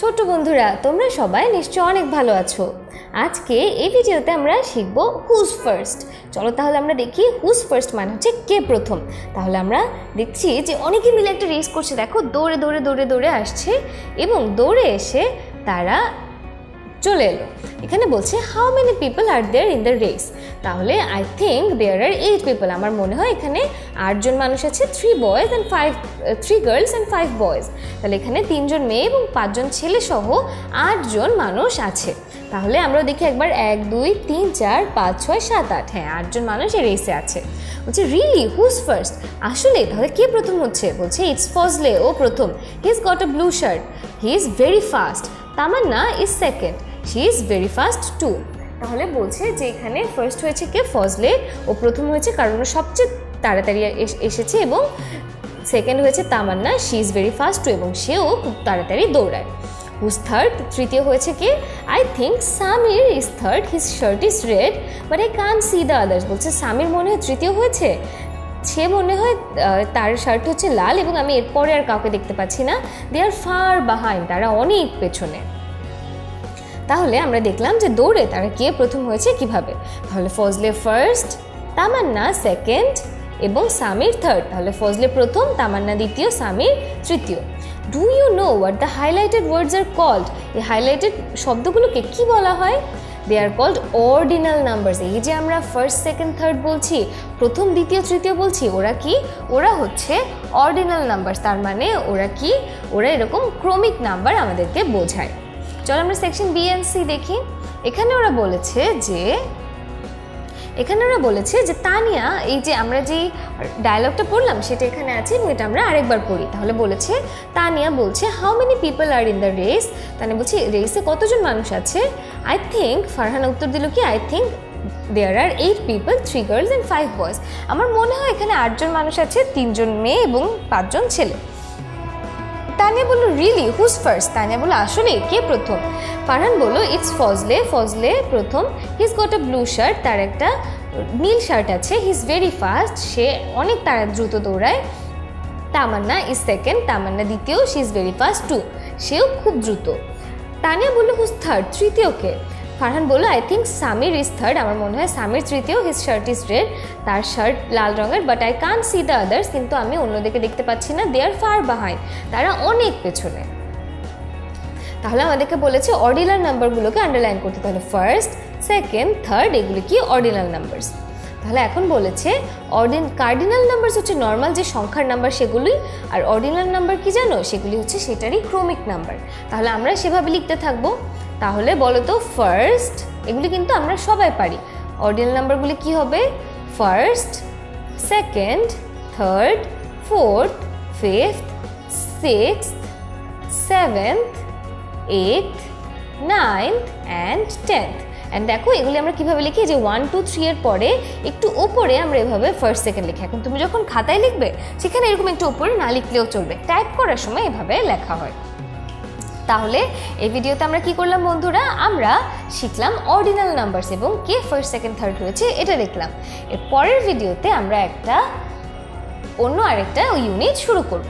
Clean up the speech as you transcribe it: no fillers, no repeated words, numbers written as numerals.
ছোট বন্ধুরা তোমরা সবাই নিশ্চয় অনেক ভালো আছো। আজকে এই ভিডিওতে আমরা শিখব হুজ ফার্স্ট। চলো তাহলে আমরা দেখি হুজ ফার্স্ট মানে হচ্ছে কে প্রথম। তাহলে আমরা দেখছি যে অনেকে মিলে একটা রেস করছে, দেখো দৌড়ে দৌড়ে দৌড়ে দৌড়ে আসছে এবং দৌড়ে এসে তারা চলে এলো। এখানে বলছে how many people are there in the race. তাহলে I think there are 8 people. আমার মনে হয় এখানে 8 জন মানুষ আছে, 3 গার্লস অ্যান্ড 5 বয়েজ। তাহলে এখানে 3 জন মেয়ে এবং 5 জন ছেলে সহ 8 জন মানুষ আছে। তাহলে আমরা দেখি একবার 1 2 3 4 5 6 7 8, হ্যাঁ 8 জন মানুষ এই রেসে আছে। বলছে রিয়েলি হুজ ফার্স্ট, আসলে তাহলে কে প্রথম হচ্ছে? বলছে ইটস ফজলে, ও প্রথম। He is got a blue shirt, he is very fast. Tamanna is second, she is very fast too. তাহলে বলছে যে এখানে ফার্স্ট হয়েছে কে? ফজলে, ও প্রথম হয়েছে কারণ ও সবচেয়ে তাড়াতাড়ি এসেছে, এবং সেকেন্ড হয়েছে Tamanna, she is very fast too, এবং সেও খুব তাড়াতাড়ি দৌড়ায়। হুজ থার্ড, তৃতীয় হয়েছে কে? I think Samir is third, his shirt is red but I can't see the others. বলছে সামির মনে হয় তৃতীয় হয়েছে, সে মনে হয় তার শার্ট হচ্ছে লাল এবং আমি এরপরে আর কাউকে দেখতে পাচ্ছি না। দে আর ফার বিহাইন্ড, তারা অনেক পেছনে। তাহলে আমরা দেখলাম যে দৌড়ে তারা কে প্রথম হয়েছে কিভাবে। তাহলে ফজলে ফার্স্ট, তামান্না সেকেন্ড এবং সামির থার্ড। তাহলে ফজলে প্রথম, তামান্না দ্বিতীয়, সামির তৃতীয়। Do you know what the highlighted words are called? এই হাইলাইটেড শব্দগুলোকে কি বলা হয়? They are called ordinal numbers. এই যে আমরা ফার্স্ট সেকেন্ড থার্ড বলছি, প্রথম দ্বিতীয় তৃতীয় বলছি, ওরা কি? ওরা হচ্ছে অর্ডিনাল নাম্বারস। তার মানে ওরা কি? ওরা এরকম ক্রমিক নাম্বার আমাদেরকে বোঝায়। চলো আমরা সেকশন বি এন্ড সি দেখি। এখানে ওরা বলেছে যে তানিয়া, এই যে আমরা যে ডায়লগটা পড়লাম সেটা এখানে আছে এবং এটা আমরা আরেকবার পড়ি। তাহলে বলেছে তানিয়া বলছে how many people are in the race. তাহলে বলছি রেসে কতজন মানুষ আছে? আই থিঙ্ক, ফারহান উত্তর দিল কি I think there are 8 people, 3 girls and 5 boys. আমার মনে হয় এখানে 8 জন মানুষ আছে, 3 জন মেয়ে এবং 5 জন ছেলে। তানিয়া বললো রিয়েলি হুজ ফার্স্ট? তানিয়া বললো আসলে কে প্রথম? ফারহান বললো ইটস ফজলে, ফজলে প্রথম। His got a blue shirt, তার একটা নীল শার্ট আছে। হি ইজ ভেরি ফাস্ট, সে অনেক দ্রুত দৌড়ায়। তামান্না ইজ সেকেন্ড, তামান্না দ্বিতীয়, she is very fast too, সেও খুব দ্রুত। তানিয়া বললো হুজ থার্ড? তৃতীয়কে? ফারহান বললো I think Samir is third, আমার মনে হয় সামির তৃতীয়। হিজ শার্ট ইজ রেড, তার শার্ট লাল রঙের, but I can't see the others, কিন্তু আমি অন্যদিকে দেখতে পাচ্ছি না। দে আর ফার বিহাইন্ড, তারা অনেক পেছনে। তাহলে আমাদেরকে বলেছে অর্ডিনাল নাম্বারগুলোকে আন্ডারলাইন করতে। তাহলে ফার্স্ট সেকেন্ড থার্ড এগুলি কি? Ordinal numbers. তাহলে এখন বলেছে কার্ডিনাল নাম্বারস হচ্ছে নর্মাল যে সংখ্যার নাম্বার সেগুলি, আর অর্ডিনাল নাম্বার কি জানো? সেগুলি হচ্ছে সেটারই ক্রমিক নাম্বার। তাহলে আমরা সেভাবে লিখতে থাকবো। তাহলে বলো তো ফার্স্ট, এগুলি কিন্তু আমরা সবাই পারি। অর্ডিনাল নাম্বারগুলি কি হবে? First, second, third, fourth, fifth, sixth, seventh, 8th, 9th and 10th। And দেখো এগুলি আমরা কীভাবে লিখি, যে 1 2 3 এর পরে একটু ওপরে আমরা এভাবে ফার্স্ট সেকেন্ড লিখি। এখন তুমি যখন খাতায় লিখবে সেখানে এরকম একটু ওপরে না লিখলেও চলবে, টাইপ করার সময় এভাবে লেখা হয়। তাহলে এই ভিডিওতে আমরা কি করলাম বন্ধুরা? আমরা শিখলাম অর্ডিনাল নাম্বারস এবং কে ফার্স্ট সেকেন্ড থার্ড হয়েছে এটা দেখলাম। এর পরের ভিডিওতে আমরা অন্য আরেকটা ইউনিট শুরু করব।